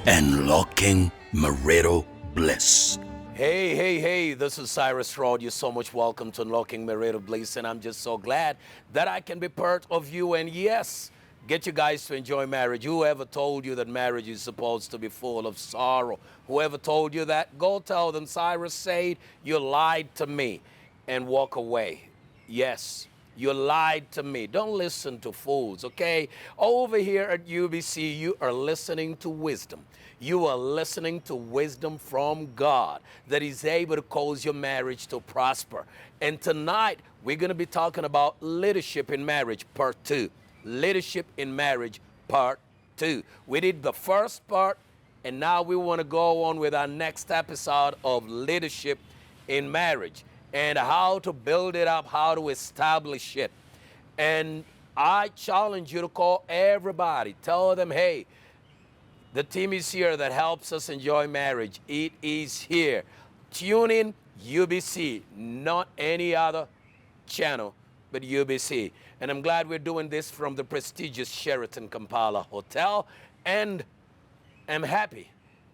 Unlocking marital bliss. Hey, this is Cyrus Rod. You're so much welcome to Unlocking Marital Bliss, and I'm just so glad that I can be part of you. And yes, get you guys to enjoy marriage. Whoever told you that marriage is supposed to be full of sorrow? Whoever told you that, go tell them Cyrus said you lied to me and walk away. Yes, you lied to me. Don't listen to fools, okay? Over here at UBC, you are listening to wisdom. You are listening to wisdom from God that is able to cause your marriage to prosper. And tonight, we're going to be talking about leadership in marriage, part 2. Leadership in marriage, part 2. We did the first part, and now we want to go on with our next episode of leadership in marriage and how to build it up, how to establish it. And I challenge you to call everybody. Tell them, hey, the team is here that helps us enjoy marriage. It is here. Tune in UBC, not any other channel, but UBC. And I'm glad we're doing this from the prestigious Sheraton Kampala Hotel. And I'm happy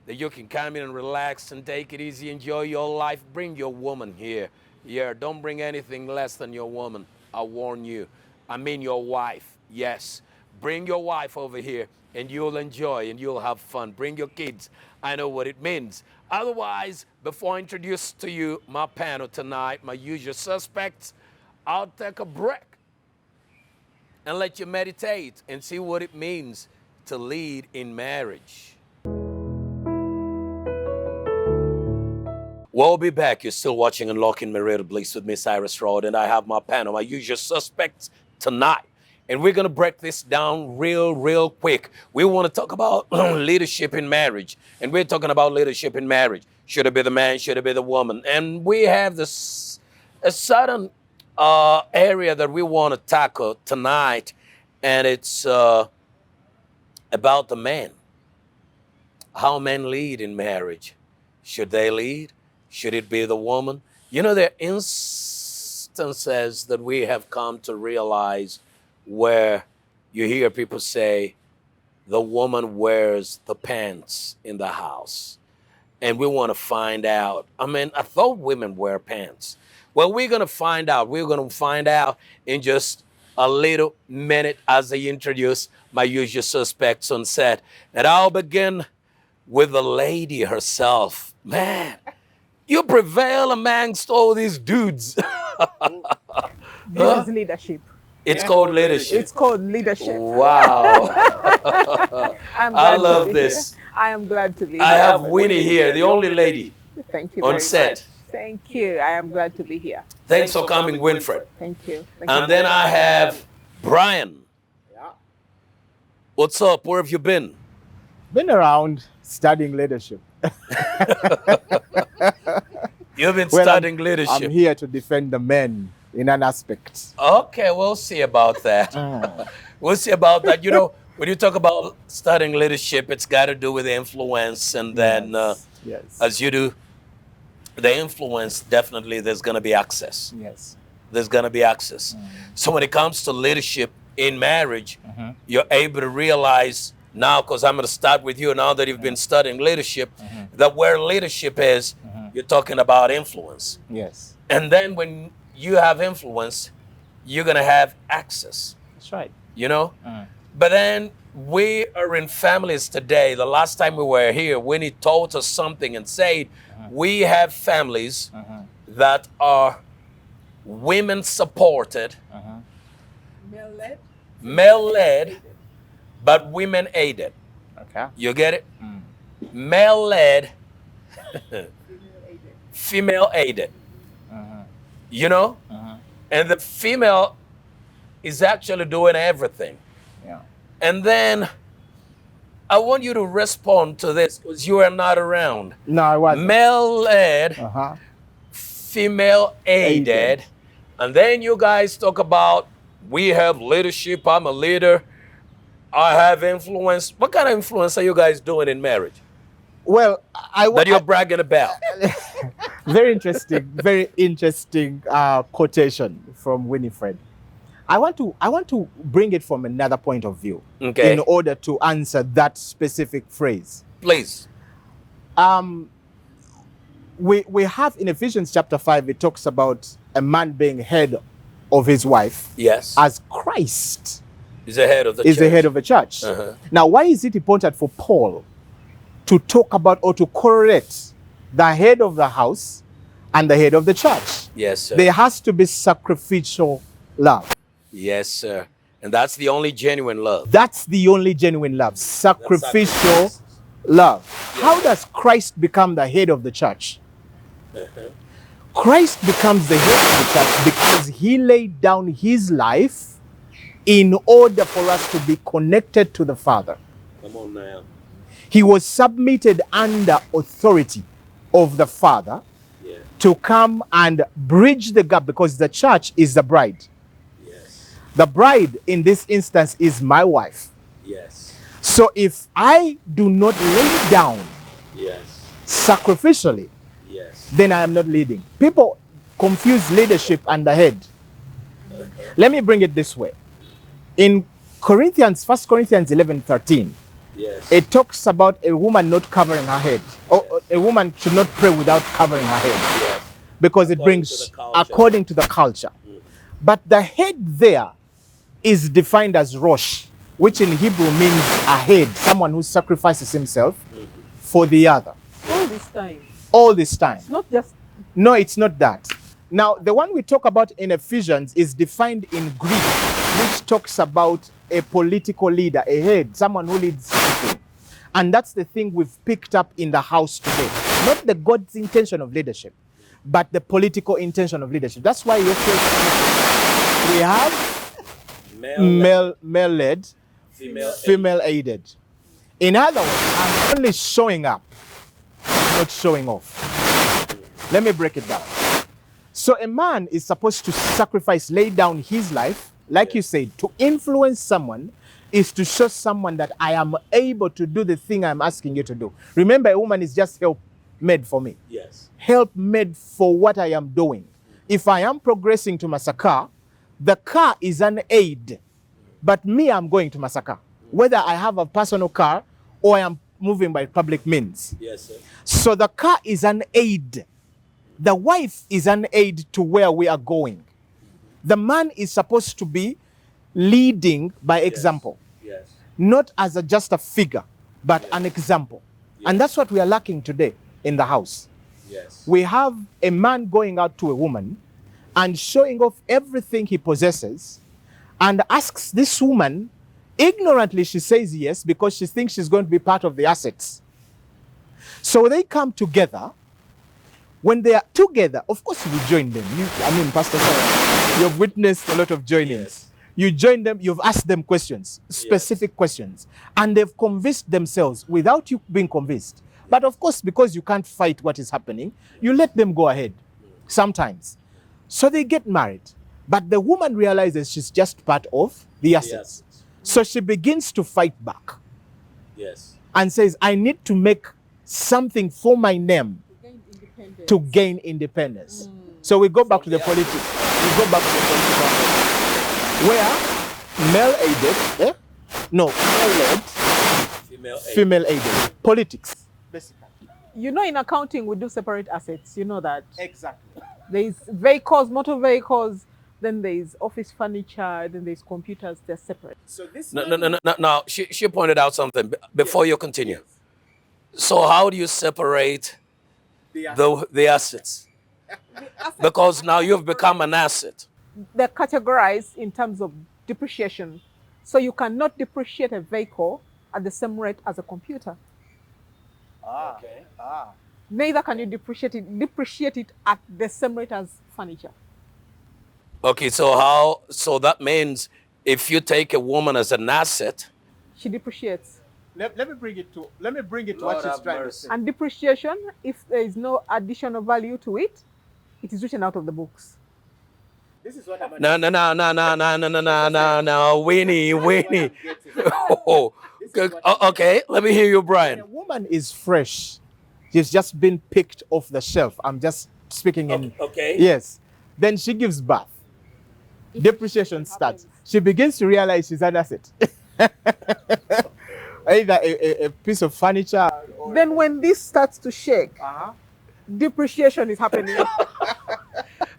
that you can come in and relax and take it easy, enjoy your life. Bring your woman here. Yeah, don't bring anything less than your woman. I warn you. I mean your wife. Yes. Bring your wife over here and you'll enjoy and you'll have fun. Bring your kids. I know what it means. Otherwise, before I introduce to you my panel tonight, my usual suspects, I'll take a break and let you meditate and see what it means to lead in marriage. We'll be back. You're still watching Unlocking Marital Bliss with me, Cyrus Rod, and I have my panel, my usual suspects tonight. And we're going to break this down real quick. We want to talk about leadership in marriage. And we're talking about leadership in marriage. Should it be the man? Should it be the woman? And we have this a certain area that we want to tackle tonight, and it's about the man. How men lead in marriage. Should they lead? Should it be the woman? You know, there are instances that we have come to realize where you hear people say, the woman wears the pants in the house. And we want to find out. I mean, I thought women wear pants. Well, we're going to find out. We're going to find out in just a little minute as I introduce my usual suspects on set. And I'll begin with the lady herself. Man, you prevail amongst all these dudes. This is leadership. It's called leadership. It's called leadership. Wow. I love this. I am glad to be here. I have Winnie here, the only lady Thank you on very set. much. Thank you. I am glad to be here. Thanks for coming, Winfred. Thank you. Thank And you. then I have Brian. Yeah. What's up? Where have you been? Been around studying leadership. You've been Well, studying leadership. I'm here to defend the men in an aspect. Okay, we'll see about that. We'll see about that. You know, when you talk about studying leadership, it's got to do with influence. And then Yes. as you do the influence, definitely there's going to be access. Yes. There's going to be access. So when it comes to leadership in marriage, you're able to realize now, because I'm going to start with you now that you've been studying leadership, that where leadership is, you're talking about influence. Yes. And then when you have influence, you're going to have access, That's right. you know? But then we are in families today. The last time we were here, Winnie told us something and said, we have families that are women supported, Male-led. male-led, but women aided. Okay. You get it? Male-led, female aided. You know? And the female is actually doing everything. Yeah. And then I want you to respond to this because you are not around. No, I wasn't. Male-led, female aided. Aided. And then you guys talk about we have leadership, I'm a leader, I have influence. What kind of influence are you guys doing in marriage Well, that you're bragging about? very interesting quotation from Winifred. I want to bring it from another point of view Okay. in order to answer that specific phrase. Please. We have in Ephesians chapter 5, it talks about a man being head of his wife Yes. as Christ Is the head of the is church. the head of the church. Uh-huh. Now, why is it important for Paul to talk about or to correlate the head of the house and the head of the church? Yes, sir. There has to be sacrificial love. Yes, sir. And that's the only genuine love. That's the only genuine love, sacrificial love. How does Christ become the head of the church? Christ becomes the head of the church because he laid down his life in order for us to be connected to the Father. Come on now. He was submitted under authority of the Father to come and bridge the gap, because the church is the bride. Yes. The bride in this instance is my wife. Yes. So if I do not lay down Yes. sacrificially, Yes. then I am not leading. People confuse leadership and the head. Let me bring it this way. In Corinthians, 1 Corinthians 11:13, Yes. it talks about a woman not covering her head. Or a woman should not pray without covering her head, Yes. because it According to brings the culture. according to the culture. But the head there is defined as Rosh, which in Hebrew means a head, someone who sacrifices himself for the other. All this time. All this time. It's not just No, it's not that. Now, the one we talk about in Ephesians is defined in Greek, which talks about a political leader, a head, someone who leads people. And that's the thing we've picked up in the house today. Not the God's intention of leadership, but the political intention of leadership. That's why we have male-led, female-aided. In other words, I'm only showing up, not showing off. Let me break it down. So a man is supposed to sacrifice, lay down his life, like you said, to influence someone is to show someone that I am able to do the thing I'm asking you to do. Remember, a woman is just help made for me. Yes. Help made for what I am doing. If I am progressing to Masaka, the car is an aid, but me, I'm going to Masaka. Whether I have a personal car or I am moving by public means. Yes, sir. So the car is an aid. The wife is an aid to where we are going. The man is supposed to be leading by example, Yes. not as just a figure, but an example. And that's what we are lacking today in the house. Yes. We have a man going out to a woman and showing off everything he possesses and asks this woman, ignorantly she says yes because she thinks she's going to be part of the assets. So they come together. When they are together, of course you join them. Pastor Sarah, you have witnessed a lot of joinings. Yes. You join them, you've asked them questions, specific questions, and they've convinced themselves without you being convinced. But of course, because you can't fight what is happening, you let them go ahead sometimes. So they get married. But the woman realizes she's just part of the assets. So she begins to fight back Yes. and says, I need to make something for my name to gain independence. So we go back to the politics. We go back to the political where male-aided, male-led, female-aided politics. Basically. you know, in accounting we do separate assets. You know that. Exactly. There is vehicles, motor vehicles, then there is office furniture, then there's computers. They're separate. So this No. She pointed out something before you continue. So how do you separate the assets? Because now you've become an asset. They're categorized in terms of depreciation. So you cannot depreciate a vehicle at the same rate as a computer. Okay. Neither can you depreciate it at the same rate as furniture. Okay, so that means if you take a woman as an asset, She depreciates. let me bring it to what she's trying to say. And depreciation, if there is no additional value to it, it is written out of the books. This is what I'm no, Winnie. Oh, okay, let me hear you, When Brian. a woman is fresh, she's just been picked off the shelf. I'm just speaking in Okay. yes. Then she gives birth. Depreciation starts. She begins to realize she's an asset. Either a piece of furniture then when this starts to shake, depreciation is happening.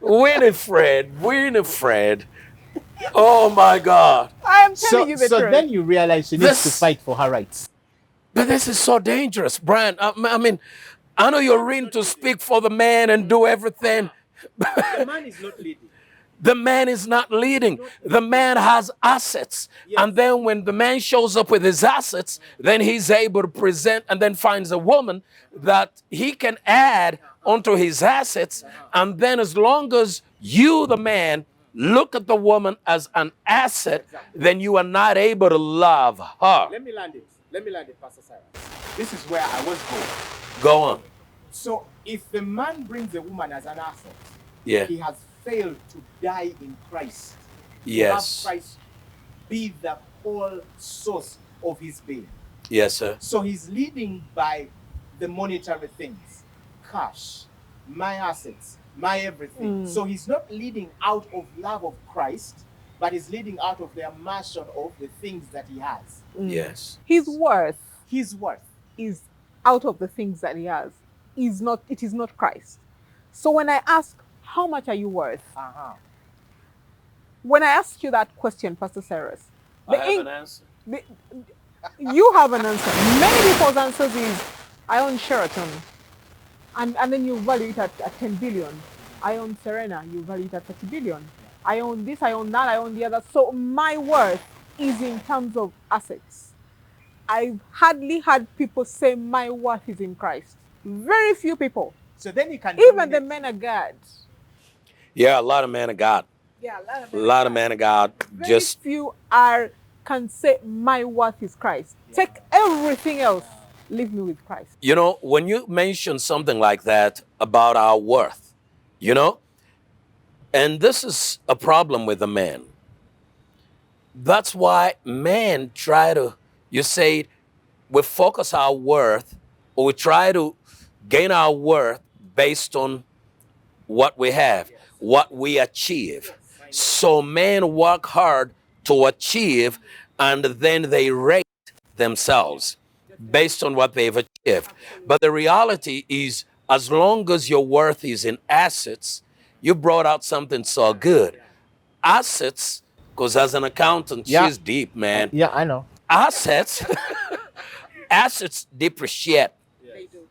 Winifred. Oh my God. I am telling you the So truth. then you realize she needs to fight for her rights. But this is so dangerous, Brian. I mean, I know you're ready to speak for the man and do everything. The man is not leading. The man is not leading. The man has assets. Yes. And then when the man shows up with his assets, then he's able to present and then finds a woman that he can add onto his assets. And then as long as you, the man, look at the woman as an asset, then you are not able to love her. Let me land it, Pastor Cyrus. This is where I was going. Go on. So if the man brings a woman as an asset, Yeah. he has failed to die in Christ. Yes. To have Christ be the whole source of his being. Yes, sir. So he's leading by the monetary things, cash, my assets, my everything. So he's not leading out of love of Christ, but he's leading out of the immersion of the things that he has. Yes. His worth is out of the things that he has. It is not Christ. So when I ask, how much are you worth? When I ask you that question, Pastor Cyrus, I have an answer. you have an answer. Many people's answers is, I own Sheraton. And then you value it at 10 billion. I own Serena, you value it at 30 billion. I own this, I own that, I own the other. So my worth is in terms of assets. I've hardly had people say my worth is in Christ. Very few people. So then you can Even the men of God. Yeah, a lot of men of God. Yeah, A lot of men of God. Very Just few can say my worth is Christ. Take everything else. Leave me with Christ. You know, when you mention something like that about our worth, you know, and this is a problem with the man. That's why men try to, you say, we focus our worth, or we try to gain our worth based on what we have, what we achieve. So men work hard to achieve, and then they rate themselves based on what they've achieved. But the reality is, as long as your worth is in assets, you brought out something so good. Assets, because as an accountant, she's deep, man. Yeah, I know. Assets, assets depreciate. They do.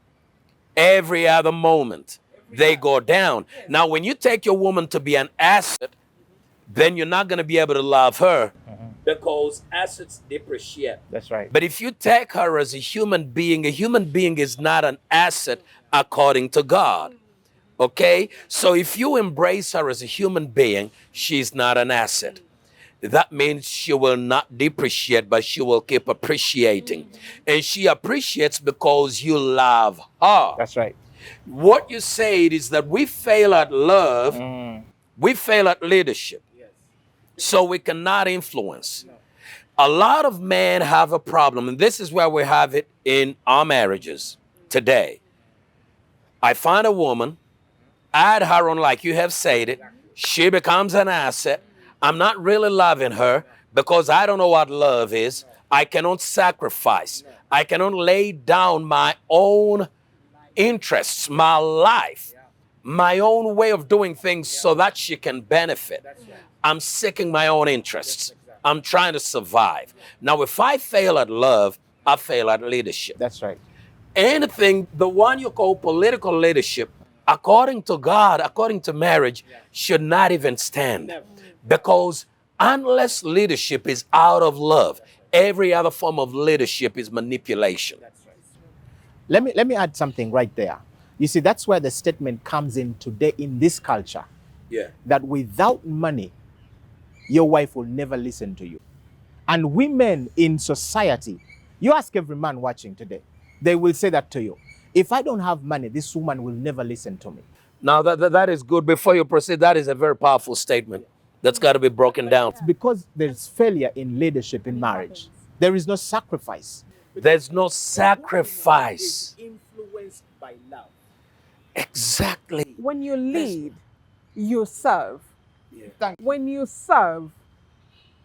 Every other moment, they go down. Now, when you take your woman to be an asset, then you're not going to be able to love her because assets depreciate. That's right. But if you take her as a human being is not an asset according to God. Okay? So if you embrace her as a human being, she's not an asset. That means she will not depreciate, but she will keep appreciating. And she appreciates because you love her. That's right. What you said is that we fail at love, we fail at leadership. So we cannot influence. A lot of men have a problem, and this is where we have it in our marriages today. I find a woman, add her on like you have said it, she becomes an asset. I'm not really loving her because I don't know what love is. I cannot sacrifice. I cannot lay down my own interests, my life, my own way of doing things so that she can benefit. I'm seeking my own interests. I'm trying to survive. Now, if I fail at love, I fail at leadership. That's right. Anything, the one you call political leadership, according to God, according to marriage, should not even stand. Because unless leadership is out of love, every other form of leadership is manipulation. Let me add something right there. You see, that's where the statement comes in today in this culture. Yeah. That without money, your wife will never listen to you. And women in society, you ask every man watching today, they will say that to you. If I don't have money, this woman will never listen to me. Now, that is good. Before you proceed, that is a very powerful statement that's got to be broken down. It's because there's failure in leadership in marriage. There is no sacrifice. There's no sacrifice. Influenced by love. Exactly. When you lead, you serve. Yeah. When you serve,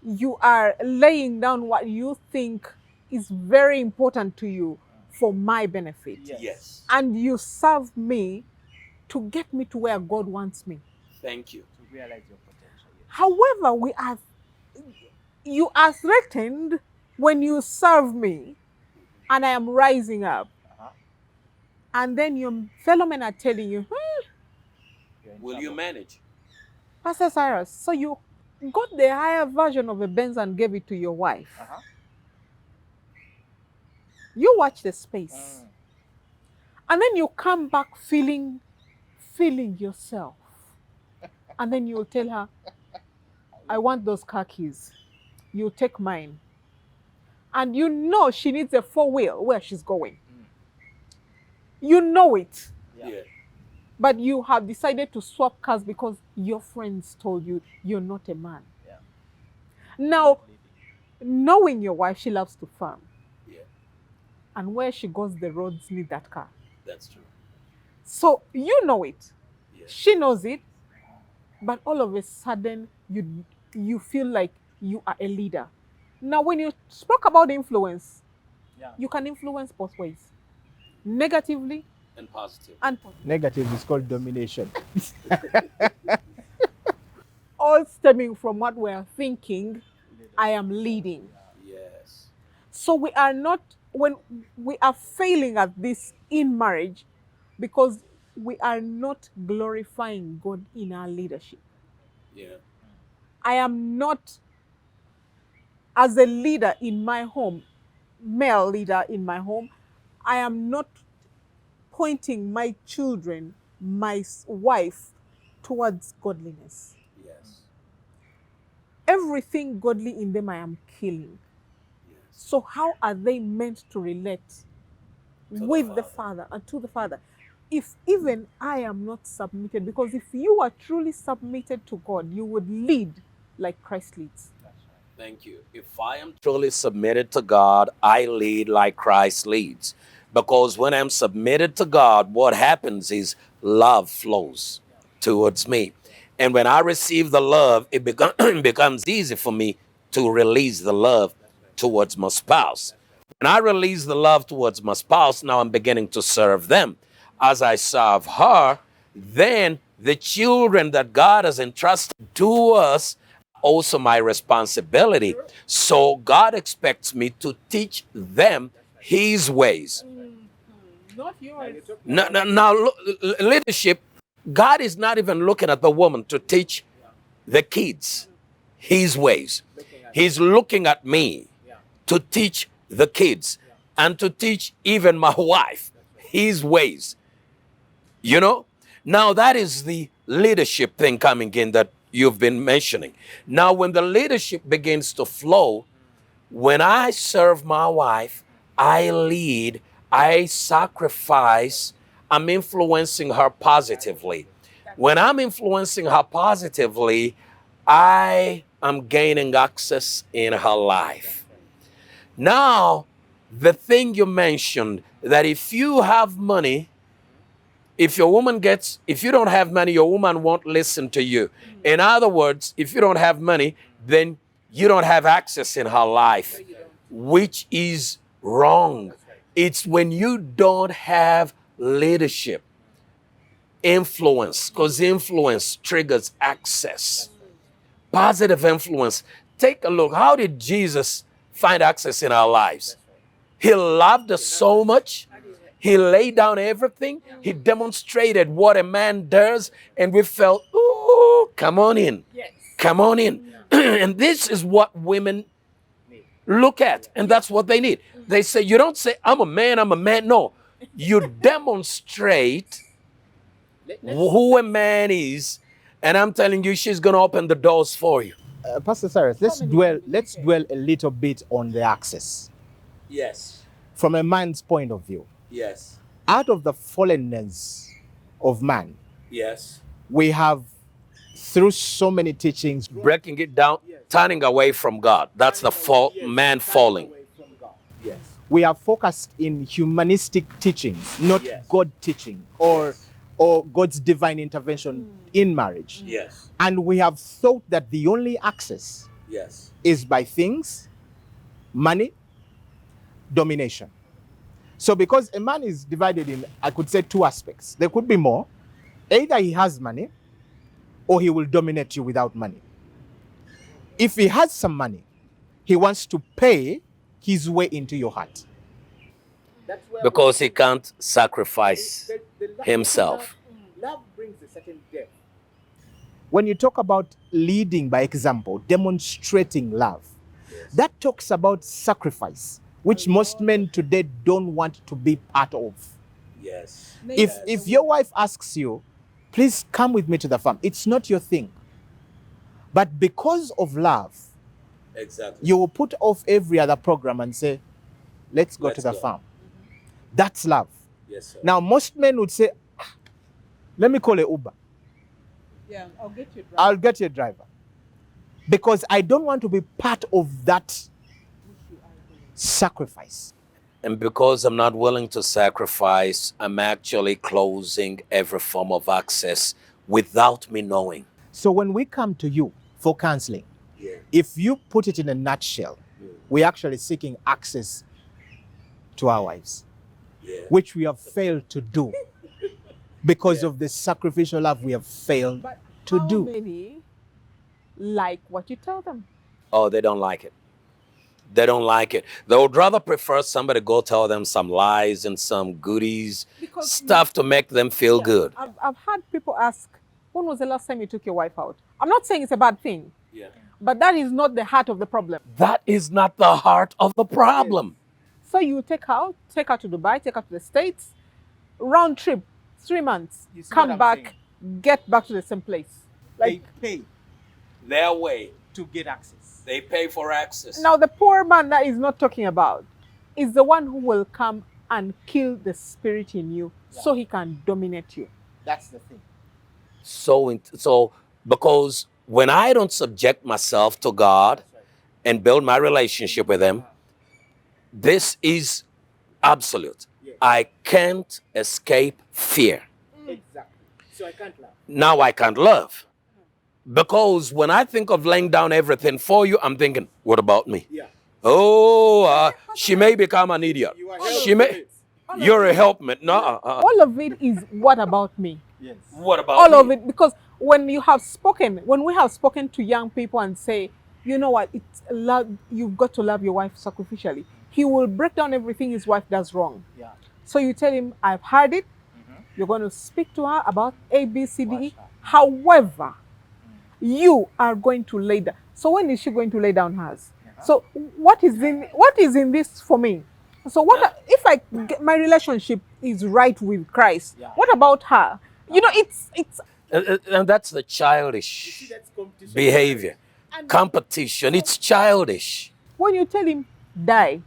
you are laying down what you think is very important to you for my benefit. Yes. And you serve me to get me to where God wants me. Thank you. To realize your potential. However, you are threatened when you serve me and I am rising up. And then your fellow men are telling you, Will you manage? Pastor Cyrus, so you got the higher version of a Benz and gave it to your wife. You watch the space. And then you come back feeling yourself. And then you'll tell her, I want those car keys. You take mine. And you know she needs a 4-wheel where she's going. You know it. Yeah. But you have decided to swap cars because your friends told you you're not a man. Now, knowing your wife, she loves to farm. Yeah. And where she goes, the roads need that car. That's true. So you know it. Yeah. She knows it. But all of a sudden, you feel like you are a leader. Now, when you spoke about influence, you can influence both ways. Negatively And positive. and Negative is called domination. all stemming from what we are thinking, I am leading. Yes. So we are not, when we are failing at this in marriage, because we are not glorifying God in our leadership. Yeah. I am not, as a leader in my home, male leader in my home, I am not pointing my children, my wife, towards godliness. Yes. Everything godly in them I am killing. Yes. So how are they meant to relate with the Father and to the Father? If even I am not submitted, because if you are truly submitted to God, you would lead like Christ leads. Thank you. If I am truly submitted to God, I lead like Christ leads. Because when I'm submitted to God, what happens is love flows towards me. And when I receive the love, it becomes easy for me to release the love towards my spouse. When I release the love towards my spouse, now I'm beginning to serve them. As I serve her, then the children that God has entrusted to us also my responsibility. So God expects me to teach them his ways. Not yours. Now, leadership, God is not even looking at the woman to teach the kids his ways. He's looking at me to teach the kids and to teach even my wife his ways. You know? Now, that is the leadership thing coming in that you've been mentioning. Now, when the leadership begins to flow, when I serve my wife, I lead, I sacrifice, I'm influencing her positively. When I'm influencing her positively, I am gaining access in her life. Now, the thing you mentioned, that if you have money, if you don't have money, your woman won't listen to you. In other words, if you don't have money, then you don't have access in her life, which is wrong. It's when you don't have leadership, influence, because influence triggers access. Positive influence. Take a look. How did Jesus find access in our lives? He loved us so much. He laid down everything. He demonstrated what a man does. And we felt, ooh, come on in. Yes. Come on in. And this is what women look at. And that's what they need. They say, you don't say, I'm a man, I'm a man. No. You demonstrate who a man is. And I'm telling you, she's going to open the doors for you. Pastor Cyrus, let's dwell a little bit on the access Yes. from a man's point of view. Yes. Out of the fallenness of man, Yes. we have, through so many teachings, Breaking it down, turning away from God. That's the fall, man falling. Yes. we are focused in humanistic teachings, not Yes. God teaching or God's divine intervention in marriage. Yes. And we have thought that the only access Yes. is by things, money, domination. So because a man is divided in, I could say, two aspects. There could be more. Either he has money or he will dominate you without money. If he has some money, he wants to pay his way into your heart. Because he can't sacrifice himself. Love brings a certain depth. When you talk about leading by example, demonstrating love, that talks about sacrifice, which most men today don't want to be part of. Yes. If your wife asks you, please come with me to the farm, it's not your thing. But because of love, Exactly. you will put off every other program and say, let's go to the farm. That's love. Yes, sir. Now, most men would say, "Ah, let me call a Uber. Yeah, I'll get you. I'll get you a driver. Because I don't want to be part of that sacrifice. And because I'm not willing to sacrifice, I'm actually closing every form of access without me knowing. So when we come to you for counseling, if you put it in a nutshell, we're actually seeking access to our wives, which we have failed to do because of the sacrificial love we have failed to do. How many like what you tell them? Oh, they don't like it. They don't like it. They would rather prefer somebody go tell them some lies and some goodies, Because stuff to make them feel good. I've had people ask, when was the last time you took your wife out? I'm not saying it's a bad thing, but that is not the heart of the problem. That is not the heart of the problem. So you take her to Dubai, take her to the States, round trip, 3 months, You see what come I'm back, get back to the same place. They pay Their way. to get access. They pay for access. Now the poor man that is not talking about is the one who will come and kill the spirit in you so he can dominate you. That's the thing. So because when I don't subject myself to God and build my relationship with Him, this is absolute. I can't escape fear. Exactly. So I can't love. Now I can't love. Because when I think of laying down everything for you, I'm thinking, what about me? Yeah. Oh, she may become an idiot. She may. You're a helpmate. No. All of it is what about me? Yes. What about All me? of it, because when we have spoken to young people and say, you know what, it's love, you've got to love your wife sacrificially, he will break down everything his wife does wrong. Yeah. So you tell him, I've heard it. You're going to speak to her about A, B, C, D, E. However, you are going to lay down. So when is she going to lay down hers? So what is in this for me? So if my relationship is right with Christ? What about her? You know, it's And that's the childish behavior. Competition. It's childish. when you tell him die,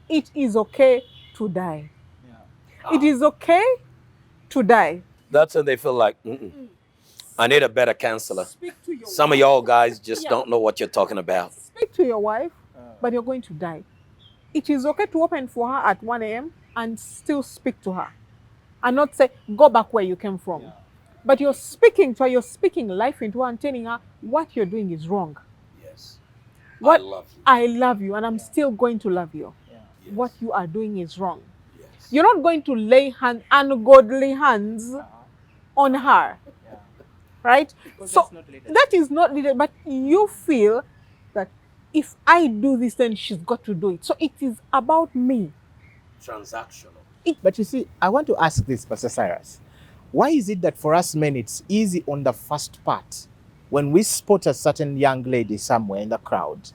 it is okay to die. It is okay to die. That's when they feel like, I need a better counselor. Speak to your Some of y'all guys just don't know what you're talking about. Speak to your wife, but you're going to die. It is okay to open for her at 1 a.m. and still speak to her. And not say, go back where you came from. But you're speaking to her, you're speaking life into her and telling her what you're doing is wrong. Yes. What, I love you. I love you and I'm still going to love you. Yes. What you are doing is wrong. Yes. You're not going to lay ungodly hands on her. Right? So that is not leadership, but you feel that if I do this, then she's got to do it. So it is about me. Transactional. But you see, I want to ask this, Pastor Cyrus. Why is it that for us men, it's easy on the first part, when we spot a certain young lady somewhere in the crowd,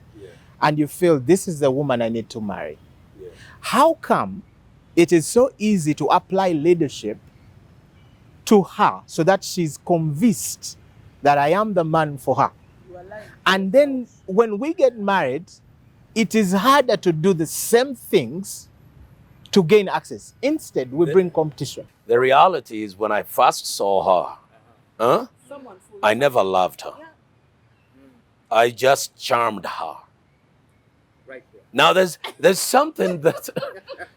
and you feel this is the woman I need to marry? How come it is so easy to apply leadership to her so that she's convinced that I am the man for her? And then when we get married, it is harder to do the same things to gain access. Instead, we bring competition. The reality is when I first saw her, I never loved her. I just charmed her. Right there. Now there's something that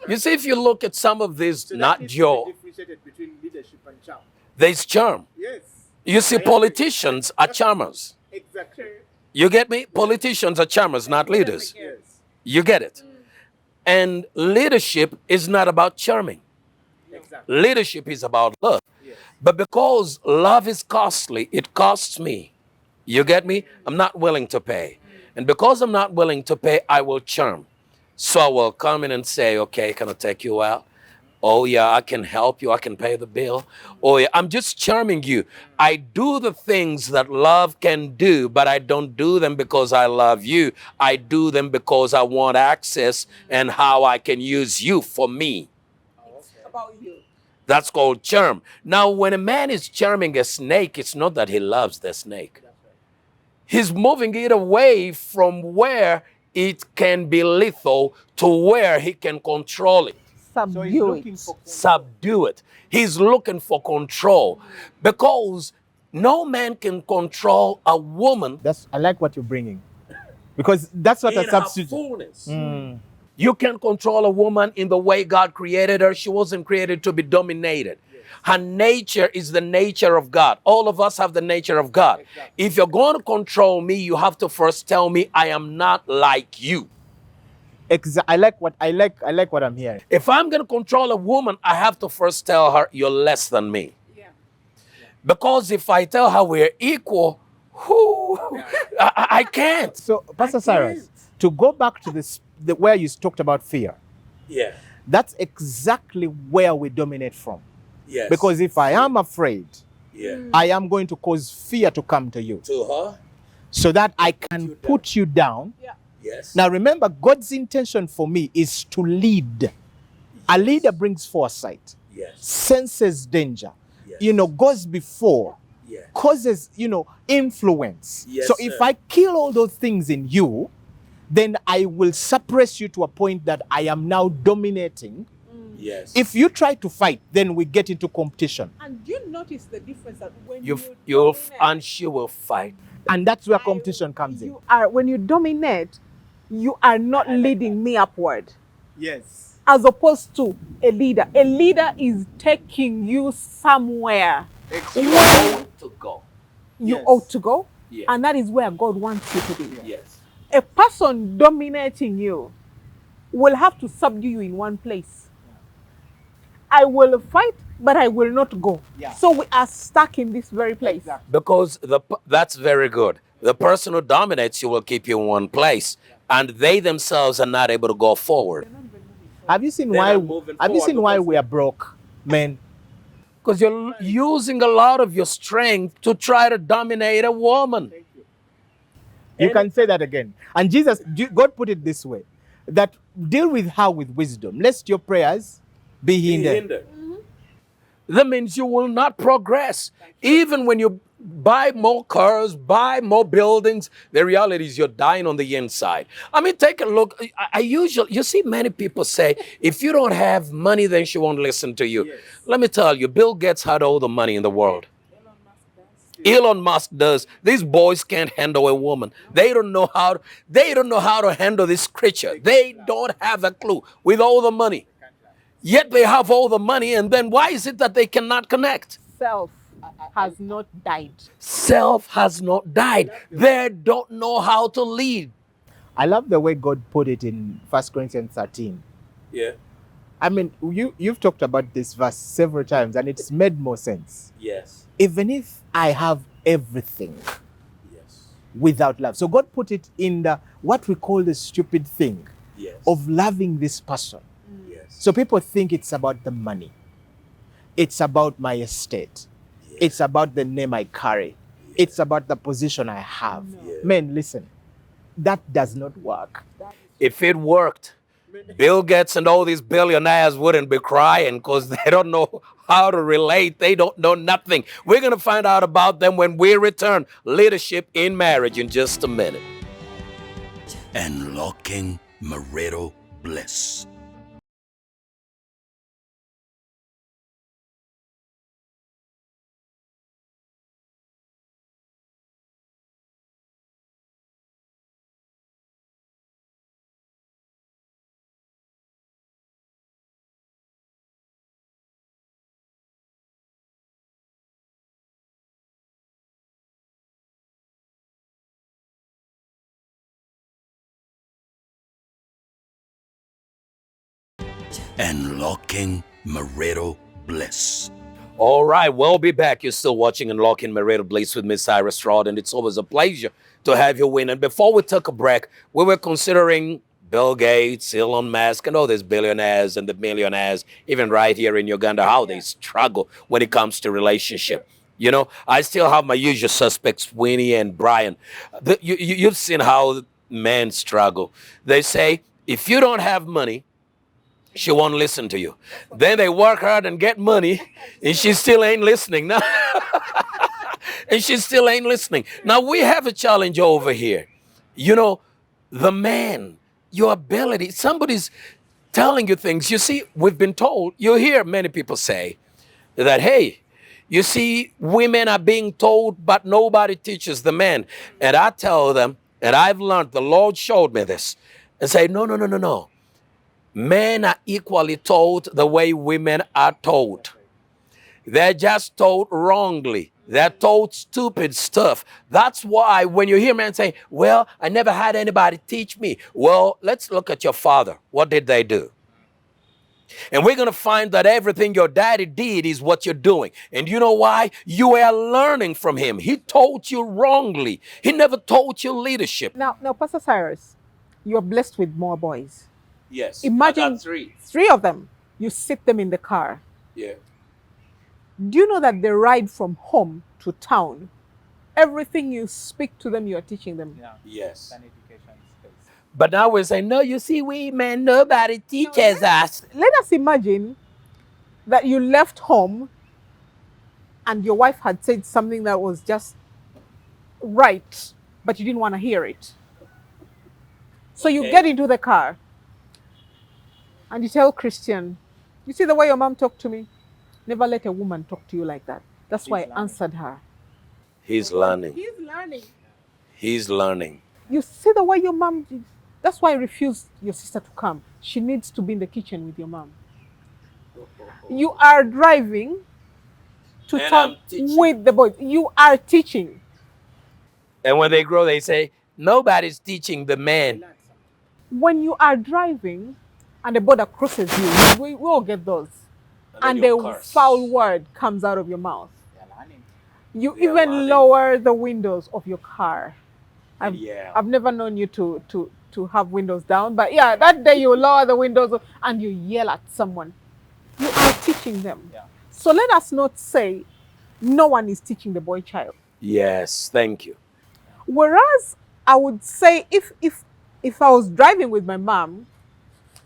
you see if you look at some of these, not Joe, differentiated between leadership and charm. there's charm. Yes. You see, politicians are charmers. Exactly. You get me? Politicians are charmers, not leaders. Yes. You get it? And leadership is not about charming. Leadership is about love. But because love is costly, it costs me. You get me? I'm not willing to pay. And because I'm not willing to pay, I will charm. So I will come in and say, okay, can I take you out? Oh, yeah, I can help you. I can pay the bill. Oh, yeah, I'm just charming you. I do the things that love can do, but I don't do them because I love you. I do them because I want access and how I can use you for me. That's called charm. Now, when a man is charming a snake, it's not that he loves the snake. He's moving it away from where it can be lethal to where he can control it. Subdue it. Subdue it. He's looking for control because no man can control a woman I like what you're bringing. Because that's what in a her substitute. fullness. You can control a woman in the way God created her. She wasn't created to be dominated. Her nature is the nature of God. All of us have the nature of God. If you're going to control me, you have to first tell me I am not like you. I like what I'm hearing. If I'm going to control a woman, I have to first tell her you're less than me. Because if I tell her we're equal, I can't. So, Pastor Cyrus, to go back to where you talked about fear, Yeah. that's exactly where we dominate from. Yes. Because if I am afraid, yeah. I am going to cause fear to come to you To her? so that I can put you down. Yes. Now, remember, God's intention for me is to lead. A leader brings foresight, Yes. senses danger, Yes. Goes before, Yeah. causes, influence. Yes, So if sir. I kill all those things in you, then I will suppress you to a point that I am now dominating. Yes. If you try to fight, then we get into competition. And do you notice the difference that when and she will fight. And that's where competition comes in. when you dominate, you are not leading me upward. Yes. As opposed to a leader. A leader is taking you somewhere where To go. you Yes. ought to go. Yes. And that is where God wants you to be. Yes. A person dominating you will have to subdue you in one place. I will fight, but I will not go. Yeah. So we are stuck in this very place. Exactly. Because that's very good. The person who dominates you will keep you in one place, and they themselves are not able to go forward. Have you seen They're why? not moving Have you seen forward why because we are broke, men? Because you're using a lot of your strength to try to dominate a woman. You can say that again. And God put it this way: that deal with her with wisdom, lest your prayers be hindered. That means you will not progress. Even when you buy more cars, buy more buildings, the reality is you're dying on the inside. I mean, take a look. You see many people say, if you don't have money, then she won't listen to you. Yes. Let me tell you, Bill Gates had all the money in the world. Elon Musk does. These boys can't handle a woman. They don't know how to handle this creature. They don't have a clue with all the money. Yet they have all the money, and then why is it that they cannot connect? Self has not died. Self has not died. They don't know how to lead. I love the way God put it in 1 Corinthians 13. Yeah. I mean, you've talked about this verse several times, and it's made more sense. Yes. Even if I have everything, Yes. without love. So God put it in what we call the stupid thing, Yes. of loving this person. Yes. So people think it's about the money. It's about my estate. Yes. It's about the name I carry. Yes. It's about the position I have. Yes. Men, listen, that does not work. If it worked, Bill Gates and all these billionaires wouldn't be crying because they don't know how to relate. They don't know nothing. We're going to find out about them when we return. Leadership in Marriage in just a minute. Unlocking marital bliss. Unlocking marital bliss. All right, we'll be back. You're still watching Unlocking Marital Bliss with Miss Cyrus Rod, and it's always a pleasure to have you win. And before we took a break, we were considering Bill Gates, Elon Musk, and all these billionaires and the millionaires, even right here in Uganda, how they struggle when it comes to relationship. You know, I still have my usual suspects, Winnie and Brian. You've seen how men struggle. They say, if you don't have money, she won't listen to you. Then they work hard and get money, and she still ain't listening. Now, and she still ain't listening. Now, we have a challenge over here. You know, the man, your ability, somebody's telling you things. You see, we've been told, you hear many people say that, hey, you see, women are being told, but nobody teaches the men. And I tell them, and I've learned, the Lord showed me this, and say, no. Men are equally told the way women are told. They're just told wrongly. They're told stupid stuff. That's why when you hear men say, well, I never had anybody teach me. Well, let's look at your father. What did they do? And we're going to find that everything your daddy did is what you're doing. And you know why? You are learning from him. He taught you wrongly. He never taught you leadership. Now, Pastor Cyrus, you're blessed with more boys. Yes. Imagine three of them. You sit them in the car. Yeah. Do you know that they ride from home to town? Everything you speak to them, you are teaching them. Yeah. Yes. An education space. But now we're saying, no, you see, we men, nobody teaches us. Let us imagine that you left home and your wife had said something that was just right, but you didn't want to hear it. So you get into the car and you tell Christian, you see the way your mom talked to me? Never let a woman talk to you like that. That's why I answered her. He's learning. He's learning. He's learning. You see the way your mom did. That's why I refused your sister to come. She needs to be in the kitchen with your mom. You are driving to And town I'm teaching. with the boys. You are teaching. And when they grow, they say, nobody's teaching the man. When you are driving and the border crosses you, we all get those. And the foul word comes out of your mouth. They're learning. You They are even learning. lower the windows of your car. Yeah. I've never known you to have windows down, but yeah, that day you lower the windows and you yell at someone. You are teaching them. Yeah. So let us not say no one is teaching the boy child. Yes, thank you. Whereas I would say if I was driving with my mom,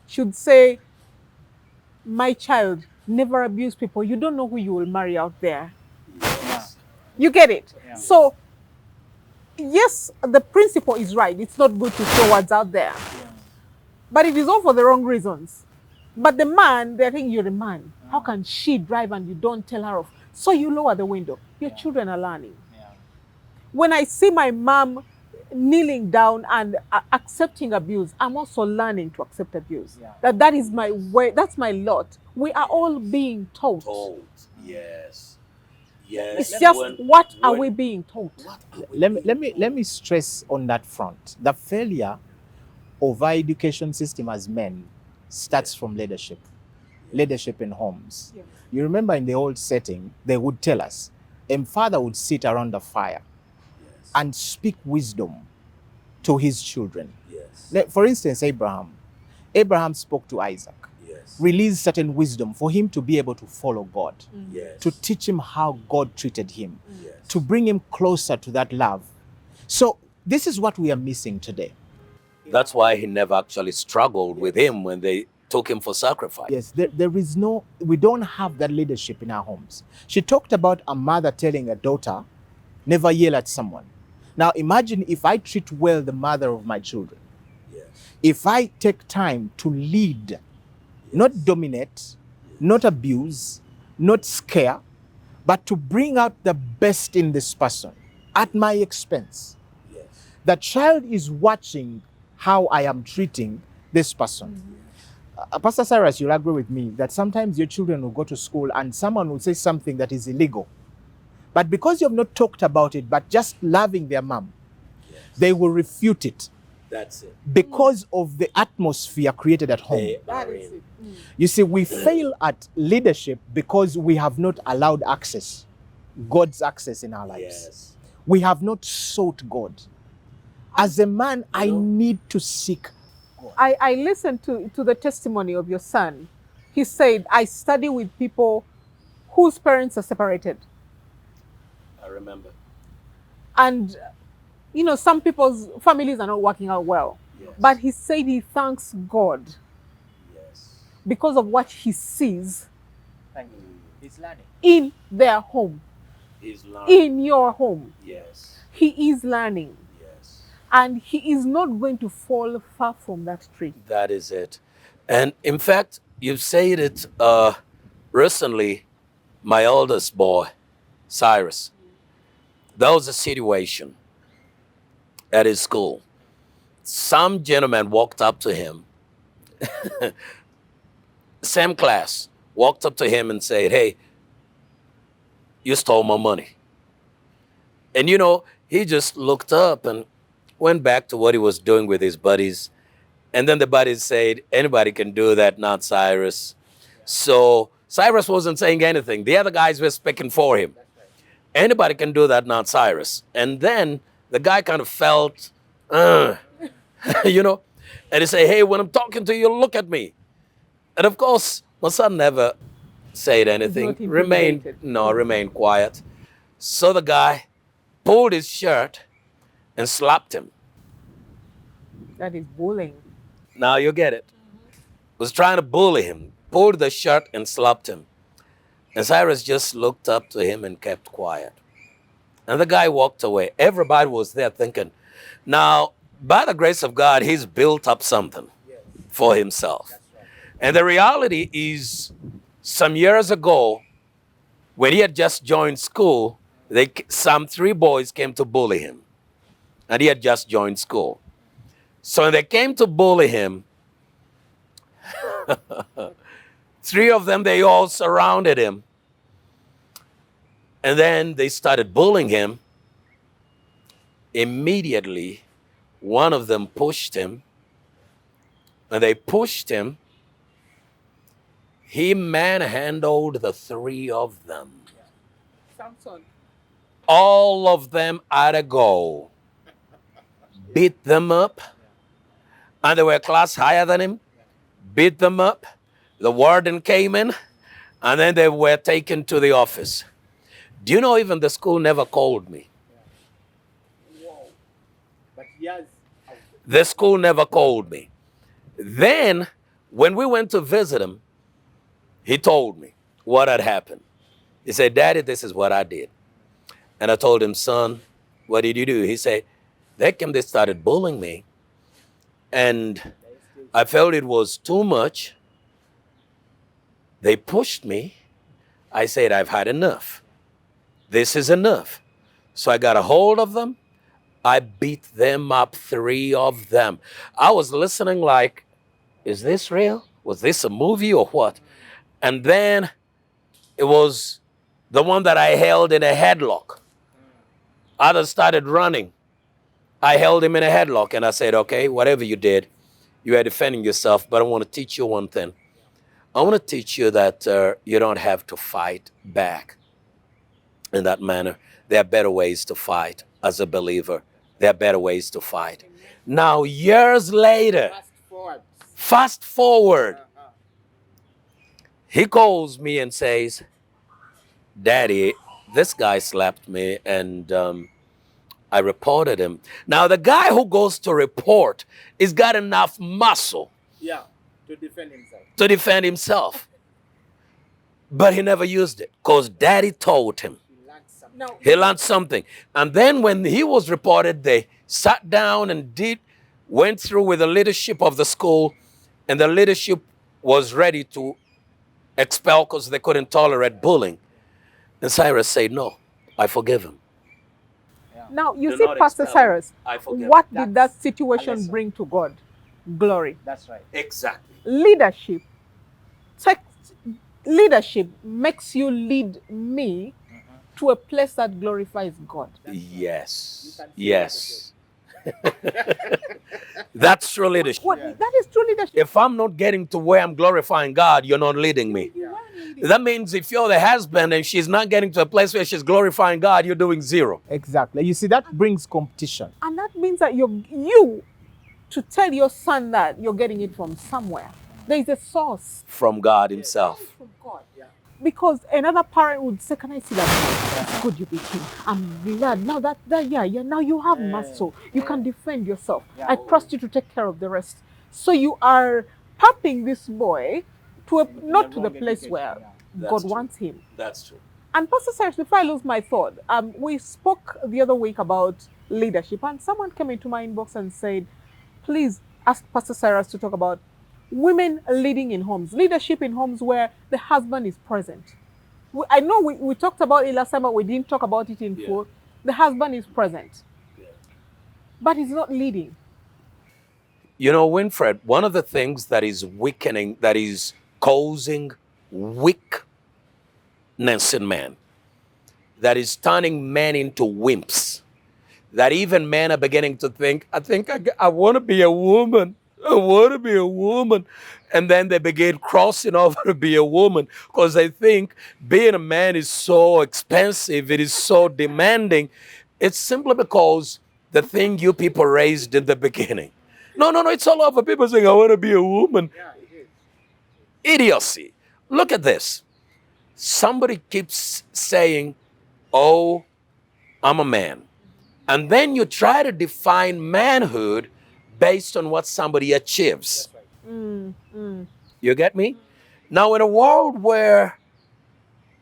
she would say, my child, never abuse people. You don't know who you will marry out there. Yes. You get it? Yeah. So, yes, the principle is right. It's not good to throw words out there. But it is all for the wrong reasons. But the man, they think you're a man. How can she drive and you don't tell her off? So you lower the window. Your children are learning. Yeah. When I see my mom kneeling down and accepting abuse, I'm also learning to accept abuse. Yeah. That is my way, that's my lot. We are all being taught. Told. Yes. Yes. It's just what are we being taught? Let me stress on that front. The failure of our education system as men starts from leadership in homes. Yes. You remember in the old setting, they would tell us, a father would sit around the fire and speak wisdom to his children. Yes. For instance, Abraham spoke to Isaac, Yes. released certain wisdom for him to be able to follow God, Yes. to teach him how God treated him, Yes. to bring him closer to that love. So this is what we are missing today. That's why he never actually struggled with him when they took him for sacrifice. Yes, we don't have that leadership in our homes. She talked about a mother telling a daughter, never yell at someone. Now imagine if I treat well the mother of my children. Yes. If I take time to lead, not dominate, not abuse, not scare, but to bring out the best in this person at my expense. Yes. The child is watching how I am treating this person. Pastor Cyrus, you'll agree with me that sometimes your children will go to school and someone will say something that is illegal. But because you have not talked about it, but just loving their mom, they will refute it That's it. because of the atmosphere created at home. They That are is in. it. You see, we fail at leadership because we have not allowed access, God's access in our lives. Yes. We have not sought God. As a man, I need to seek God. I listened to the testimony of your son. He said, I study with people whose parents are separated. I remember. And, you know, some people's families are not working out well. Yes. But he said he thanks God Yes. because of what he sees Thank you. He's learning. in their home, He's learning. in your home. Yes. He is learning. Yes. And he is not going to fall far from that tree. That is it. And in fact, you've said it recently, my oldest boy, Cyrus. There was a situation at his school. Some gentleman walked up to him, same class, walked up to him and said, hey, you stole my money. And you know, he just looked up and went back to what he was doing with his buddies. And then the buddies said, anybody can do that, not Cyrus. So Cyrus wasn't saying anything. The other guys were speaking for him. Anybody can do that, not Cyrus. And then the guy kind of felt, you know, and he said, hey, when I'm talking to you, look at me. And of course, my son never said anything, remained quiet. So the guy pulled his shirt and slapped him. That is bullying. Now you get it. Was trying to bully him, pulled the shirt and slapped him. And Cyrus just looked up to him and kept quiet. And the guy walked away. Everybody was there thinking, now, by the grace of God, he's built up something for himself. And the reality is, some years ago, when he had just joined school, some 3 boys came to bully him. And he had just joined school. So when they came to bully him, 3 of them, they all surrounded him. And then they started bullying him. Immediately, one of them pushed him. And they pushed him. He manhandled the 3 of them. Samson. All of them had a go. Beat them up. And they were a class higher than him. Beat them up. The warden came in. And then they were taken to the office. Do you know even the school never called me? Whoa. But yes. The school never called me. Then, when we went to visit him, he told me what had happened. He said, Daddy, this is what I did. And I told him, son, what did you do? He said, they started bullying me. And I felt it was too much. They pushed me. I said, I've had enough. This is enough. So I got a hold of them. I beat them up, 3 of them. I was listening like, is this real? Was this a movie or what? And then it was the one that I held in a headlock. Others started running. I held him in a headlock and I said, okay, whatever you did, you are defending yourself, but I want to teach you one thing. I want to teach you that you don't have to fight back in that manner. There are better ways to fight as a believer. There are better ways to fight. Now, years later, fast forward, he calls me and says, Daddy, this guy slapped me and I reported him. Now, the guy who goes to report has got enough muscle To defend himself. to defend himself. But he never used it because Daddy told him. Now, He learned something. And then when he was reported, they sat down and went through with the leadership of the school, and the leadership was ready to expel because they couldn't tolerate bullying. And Cyrus said, no, I forgive him. now you Do see, not Pastor expel him. Cyrus, I forgive what him. did that a situation lesson. bring to God? Glory. That's right. Exactly. Leadership makes you lead me to a place that glorifies God. Yes. Yes. That's true leadership. What, that is true leadership. If I'm not getting to where I'm glorifying God, you're not leading me. That means if you're the husband and she's not getting to a place where she's glorifying God, you're doing zero. Exactly. You see, that brings competition. And that means that you to tell your son that you're getting it from somewhere. There is a source. From God himself. From God. Because another parent would say, can I see that? It's good you beat him. I'm glad. Now now you have muscle. You can defend yourself. I trust you to take care of the rest. So you are pumping this boy to not to the place where God wants him. That's true. And Pastor Cyrus, before I lose my thought, we spoke the other week about leadership, and someone came into my inbox and said, please ask Pastor Cyrus to talk about women leading in homes, leadership in homes where the husband is present. I know we talked about it last time, but we didn't talk about it in full. The husband is present, but he's not leading. You know, Winfred, one of the things that is weakening, that is causing weakness in men, that is turning men into wimps, that even men are beginning to think, I want to be a woman. I want to be a woman. And then they begin crossing over to be a woman because they think being a man is so expensive, it is so demanding. It's simply because the thing you people raised in the beginning. No, it's all over. People saying, I want to be a woman. Idiocy. Look at this. Somebody keeps saying, oh, I'm a man. And then you try to define manhood based on what somebody achieves. You get me? Now, in a world where,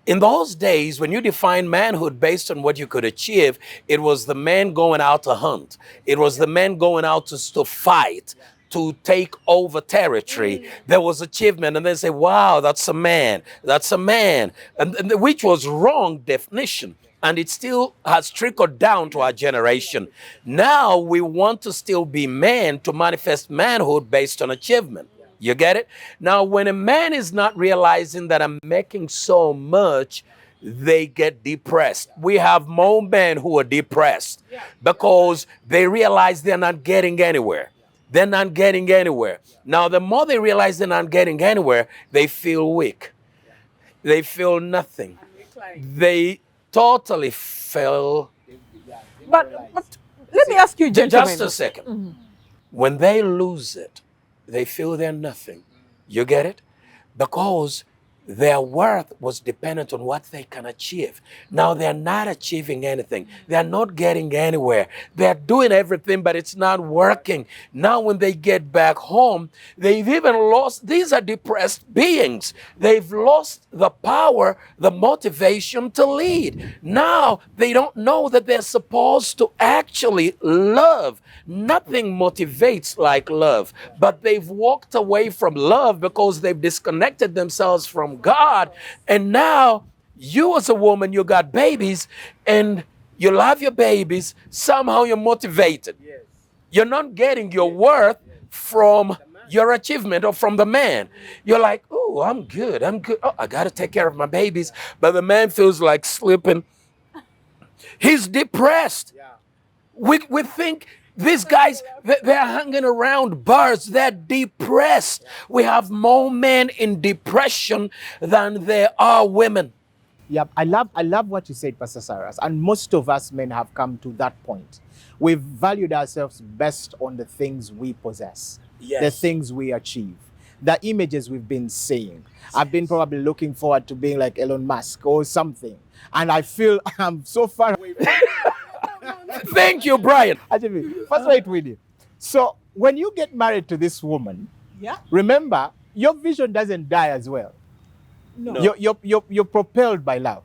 in those days, when you define manhood based on what you could achieve, it was the man going out to hunt. It was the man going out to fight, to take over territory. There was achievement, and they say, wow, that's a man. That's a man. And which was wrong definition. And it still has trickled down to our generation. Now we want to still be men to manifest manhood based on achievement. You get it? Now, when a man is not realizing that I'm making so much, they get depressed. We have more men who are depressed because they realize they're not getting anywhere. They're not getting anywhere. Now, the more they realize they're not getting anywhere, they feel weak. They feel nothing. They totally fell. But let me ask you, gentlemen. Just a second. When they lose it, they feel they're nothing. You get it? Because their worth was dependent on what they can achieve. Now they're not achieving anything. They're not getting anywhere. They're doing everything, but it's not working. Now when they get back home, they've even lost, these are depressed beings. They've lost the power, the motivation to lead. Now they don't know that they're supposed to actually love. Nothing motivates like love, but they've walked away from love because they've disconnected themselves from God. And now you as a woman, you got babies and you love your babies. Somehow you're motivated. You're not getting your worth from your achievement or from the man. You're like, oh, I'm good. Oh, I got to take care of my babies. But the man feels like sleeping. He's depressed. We think these guys, they're hanging around bars. They're depressed. We have more men in depression than there are women. Yeah, I love what you said, Pastor Cyrus. And most of us men have come to that point. We've valued ourselves best on the things we possess, the things we achieve, the images we've been seeing. I've been probably looking forward to being like Elon Musk or something. And I feel I'm so far away from Thank you, Brian. Actually, first wait with you. So when you get married to this woman, remember, your vision doesn't die as well. No. You're propelled by love.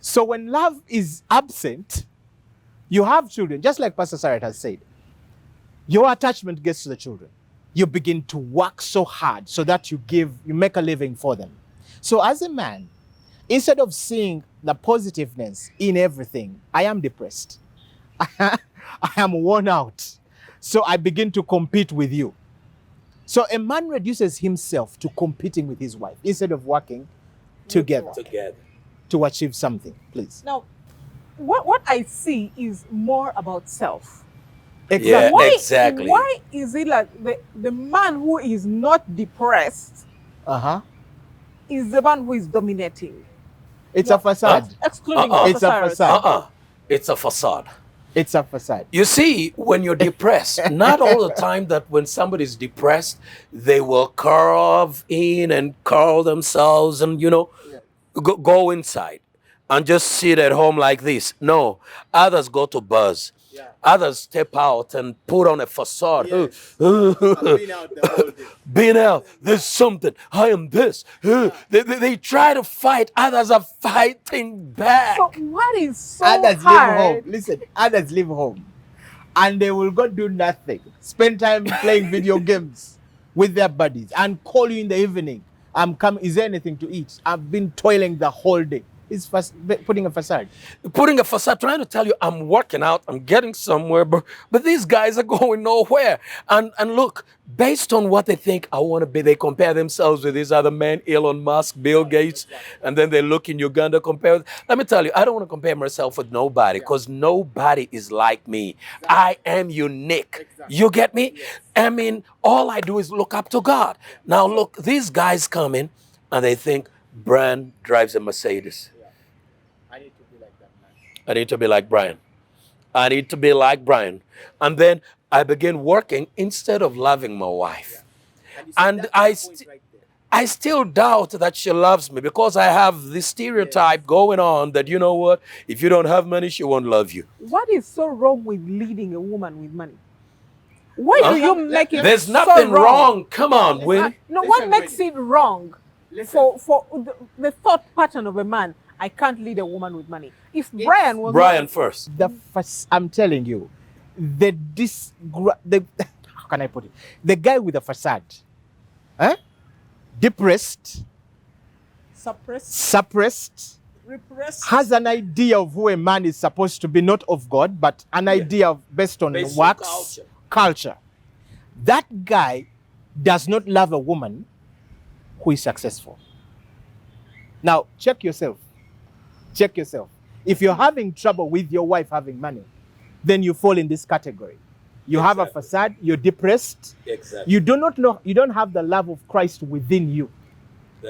So when love is absent, you have children, just like Pastor Cyrus has said. Your attachment gets to the children. You begin to work so hard so that you make a living for them. So as a man, instead of seeing the positiveness in everything, I am depressed. I am worn out. So I begin to compete with you. So a man reduces himself to competing with his wife instead of working together to achieve something. Please. Now, what I see is more about self. Yeah, Exactly. exactly. Why is it like the man who is not depressed Uh-huh. is the one who is dominating? It's No, a facade. excluding Uh-uh. Pastor It's a Cyrus. facade. It's a facade. It's a facade. You see, when you're depressed, not all the time that when somebody's depressed, they will curve in and curl themselves and, go inside and just sit at home like this. No, others go to buzz. Others step out and put on a facade. Being out, there's something. I am this. They try to fight. Others are fighting back. So what is so Others live hard? home. Listen, others live home. And they will go do nothing. Spend time playing video games with their buddies and call you in the evening. I'm coming. Is there anything to eat? I've been toiling the whole day. It's putting a facade. Putting a facade, trying to tell you I'm working out, I'm getting somewhere, but these guys are going nowhere. And look, based on what they think I want to be, they compare themselves with these other men, Elon Musk, Bill Gates, and then they look in Uganda, compare. Let me tell you, I don't want to compare myself with nobody because nobody is like me. I am unique. You get me? I mean, all I do is look up to God. Now look, these guys come in and they think Brian drives a Mercedes. I need to be like that man. I need to be like Brian. I need to be like Brian. And then I begin working instead of loving my wife. And I still doubt that she loves me because I have this stereotype going on that, you know what, if you don't have money, she won't love you. What is so wrong with leading a woman with money? Why do you make it There's so nothing wrong. Come on, Winnie. No, what makes it wrong? For the thought pattern of a man, I can't lead a woman with money. If Brian was Brian first. I'm telling you, how can I put it? The guy with the facade, depressed, suppressed, repressed, has an idea of who a man is supposed to be, not of God, but an idea based on works, culture. That guy does not love a woman who is successful. Now, check yourself. Check yourself. If you're having trouble with your wife having money, then you fall in this category. You have a facade, you're depressed. Exactly. You don't have the love of Christ within you.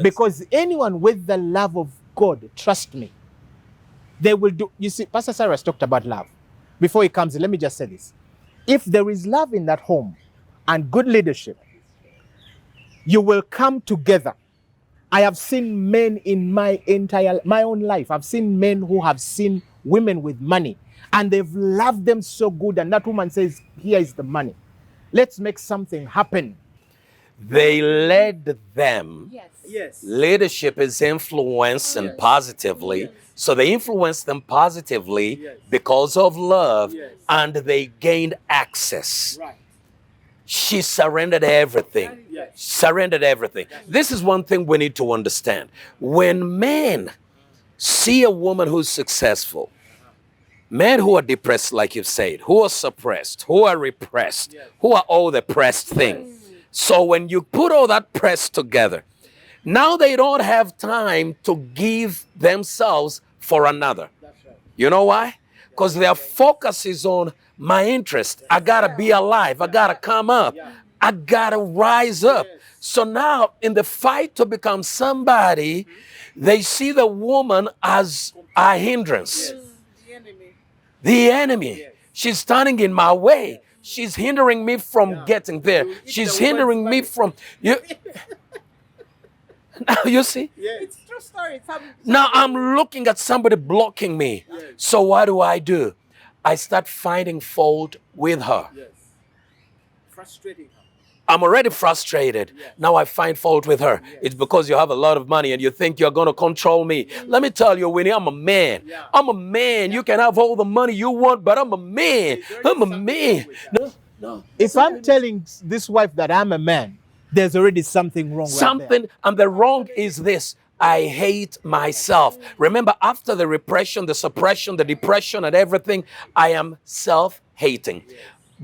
Because anyone with the love of God, trust me, they will do. You see, Pastor Cyrus talked about love. Before he comes in, let me just say this. If there is love in that home and good leadership, you will come together. I have seen men in my own life. I've seen men who have seen women with money and they've loved them so good. And that woman says, here is the money. Let's make something happen. They led them. Yes. Leadership is influencing positively. So they influenced them positively because of love and they gained access. Right. She surrendered everything. Surrendered everything. This is one thing we need to understand. When men see a woman who's successful, men who are depressed, like you've said, who are suppressed, who are repressed, who are all the pressed thing. So when you put all that press together, now they don't have time to give themselves for another. You know why? Because their focus is on my interest. I gotta be alive. I gotta come up. I gotta rise up. So now in the fight to become somebody, they see the woman as a hindrance. The enemy. She's standing in my way. She's hindering me from getting there. She's hindering me from you. Now you see? It's true story. Now I'm looking at somebody blocking me. So what do? I start finding fault with her. Frustrating her. I'm already frustrated. Now I find fault with her. It's because you have a lot of money and you think you're going to control me. Let me tell you, Winnie, I'm a man. I'm a man. You can have all the money you want, but I'm a man. I'm a man. No. If I'm telling this wife that I'm a man, there's already something wrong right there. And the wrong is this. I hate myself. Remember, after the repression, the suppression, the depression and everything, I am self-hating.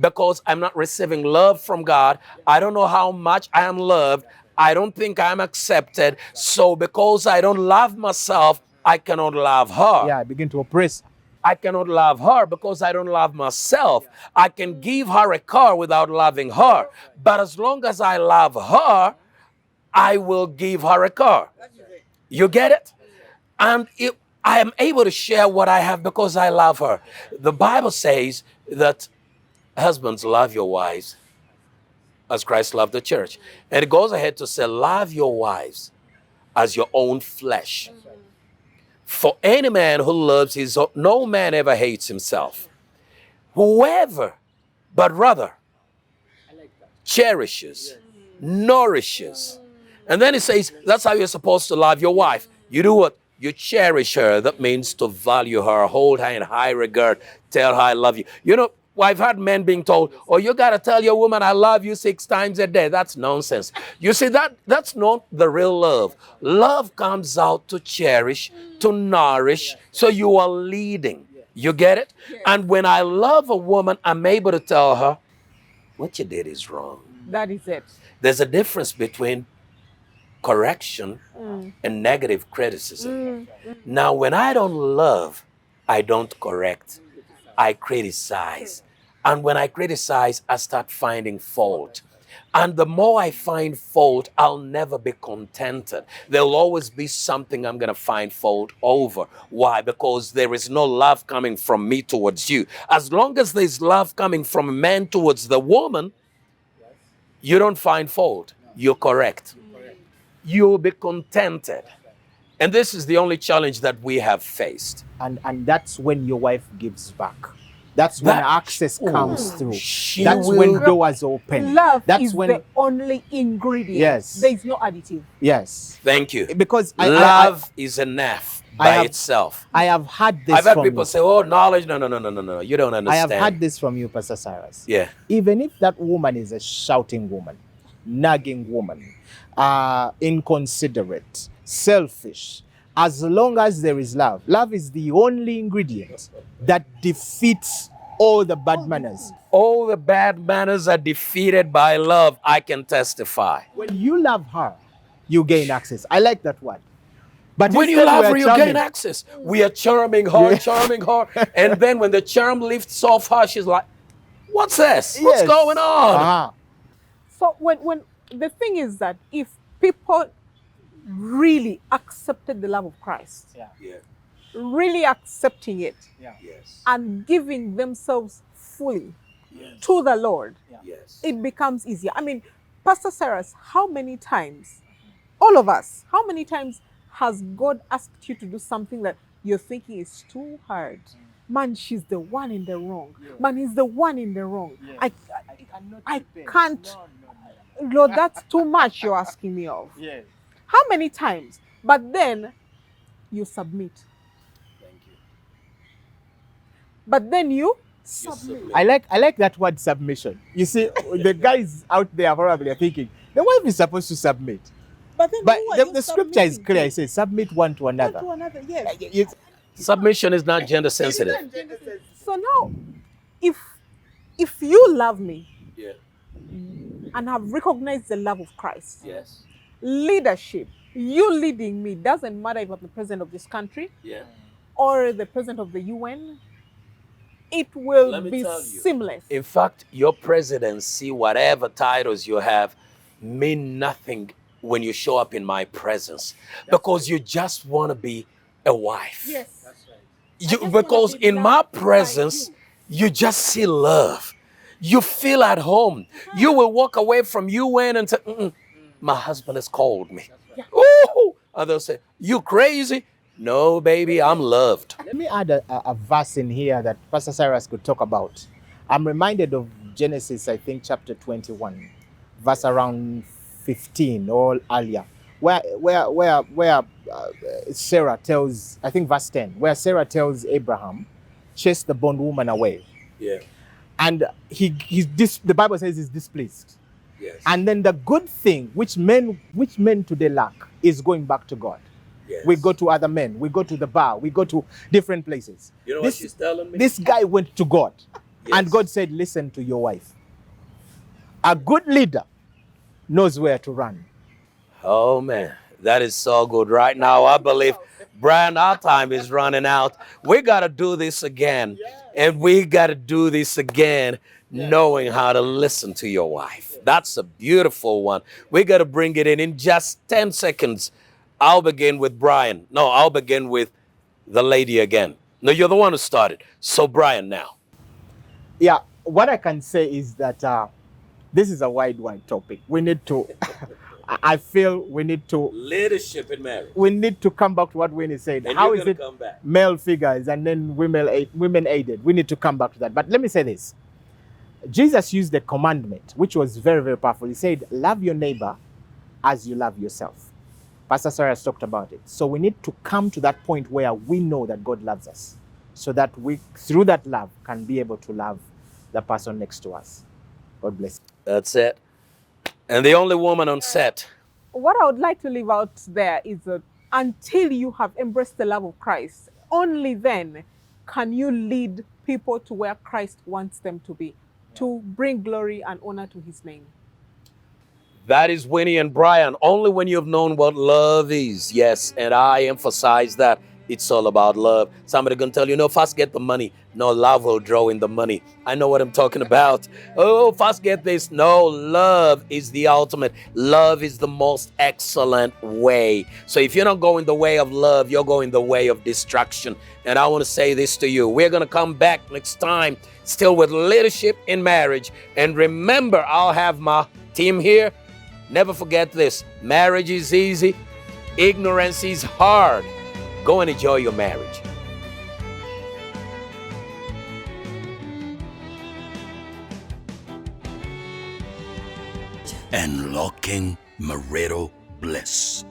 Because I'm not receiving love from God. I don't know how much I am loved. I don't think I'm accepted. So because I don't love myself, I cannot love her. Yeah, I begin to oppress. I cannot love her because I don't love myself. I can give her a car without loving her. But as long as I love her, I will give her a car. You get it? And I am able to share what I have because I love her. The Bible says that husbands, love your wives as Christ loved the church. And it goes ahead to say, love your wives as your own flesh. For any man who loves his own, no man ever hates himself. Whoever, but rather, cherishes, nourishes. And then it says, that's how you're supposed to love your wife. You do what? You cherish her. That means to value her, hold her in high regard, tell her I love you. You know, I've had men being told, oh, you got to tell your woman I love you 6 times a day. That's nonsense. You see, that's not the real love. Love comes out to cherish, to nourish, so you are leading. You get it? And when I love a woman, I'm able to tell her, what you did is wrong. That is it. There's a difference between correction and negative criticism. Now, when I don't love, I don't correct. I criticize. And when I criticize, I start finding fault. And the more I find fault, I'll never be contented. There'll always be something I'm going to find fault over. Why? Because there is no love coming from me towards you. As long as there's love coming from a man towards the woman, you don't find fault. You're correct. You'll be contented. And this is the only challenge that we have faced. And that's when your wife gives back. That's when access comes through. That's when doors open. Love that's is when the only ingredient. Yes. There is no additive. Yes. Thank you. Because love is enough by itself. I have had this I've had from people you. say, oh, knowledge. No. You don't understand. I have had this from you, Pastor Cyrus. Yeah. Even if that woman is a shouting woman, nagging woman, inconsiderate, selfish, as long as there is love, love is the only ingredient that defeats all the bad manners. All the bad manners are defeated by love. I can testify. When you love her, you gain access. I like that word. But when you love her, you gain access. We are charming her. And then when the charm lifts off her, she's like, what's this? What's going on? Uh-huh. So when the thing is that if people really accepted the love of Christ, really accepting it, and giving themselves fully to the Lord, it becomes easier. I mean, Pastor Cyrus, how many times, all of us, how many times has God asked you to do something that you're thinking is too hard? Man, she's the one in the wrong. Man, he's the one in the wrong. I can't. Lord, that's too much you're asking me of. How many times? But then you submit. Thank you. But then you submit. I like that word, submission. You see, the guys out there probably are thinking, the wife is supposed to submit. But the scripture is clear. It says, submit one to another. One to another, yes. Submission is not gender sensitive. So now, if you love me and have recognized the love of Christ, leadership, you leading me, doesn't matter if I'm the president of this country or the president of the UN, it will be seamless. In fact, your presidency, whatever titles you have, mean nothing when you show up in my presence, because you just want to be a wife. Yes. That's right. Because in my presence, you just see love. You feel at home. You will walk away from UN and say, my husband has called me. Ooh! And they'll say, you crazy? No, baby, I'm loved. Let me add a verse in here that Pastor Cyrus could talk about. I'm reminded of Genesis, I think, chapter 21, verse around 15 or earlier, where Sarah tells, I think verse 10, where Sarah tells Abraham, chase the bondwoman away. Yeah. And the Bible says he's displeased. Yes. And then the good thing, which men today lack, is going back to God. Yes. We go to other men, we go to the bar, we go to different places. You know what she's telling me? This guy went to God, and God said, listen to your wife. A good leader knows where to run. Oh, man, that is so good. Right now, I believe Brian, our time is running out. We got to do this again. And we got to do this again, knowing how to listen to your wife. That's a beautiful one. We got to bring it in just 10 seconds. I'll begin with Brian. No, I'll begin with the lady again. No, you're the one who started. So, Brian, now. Yeah, what I can say is that this is a wide topic. We need to, I feel we need to. Leadership in marriage. We need to come back to what Winnie said. And how you're is gonna it come back. male figures and then women aided? We need to come back to that. But let me say this. Jesus used a commandment, which was very, very powerful. He said, love your neighbor as you love yourself. Pastor Sarah has talked about it. So we need to come to that point where we know that God loves us, so that we, through that love, can be able to love the person next to us. God bless you. That's it. And the only woman on set. What I would like to leave out there is that until you have embraced the love of Christ, only then can you lead people to where Christ wants them to be, to bring glory and honor to his name. That is Winnie and Brian. Only when you've known what love is. Yes, and I emphasize that. It's all about love. Somebody gonna tell you, no, first get the money. No, love will draw in the money. I know what I'm talking about. Oh, first get this. No, love is the ultimate. Love is the most excellent way. So if you're not going the way of love, you're going the way of destruction. And I want to say this to you. We're gonna come back next time, still with leadership in marriage. And remember, I'll have my team here. Never forget this. Marriage is easy. Ignorance is hard. Go and enjoy your marriage. Unlocking marital bliss.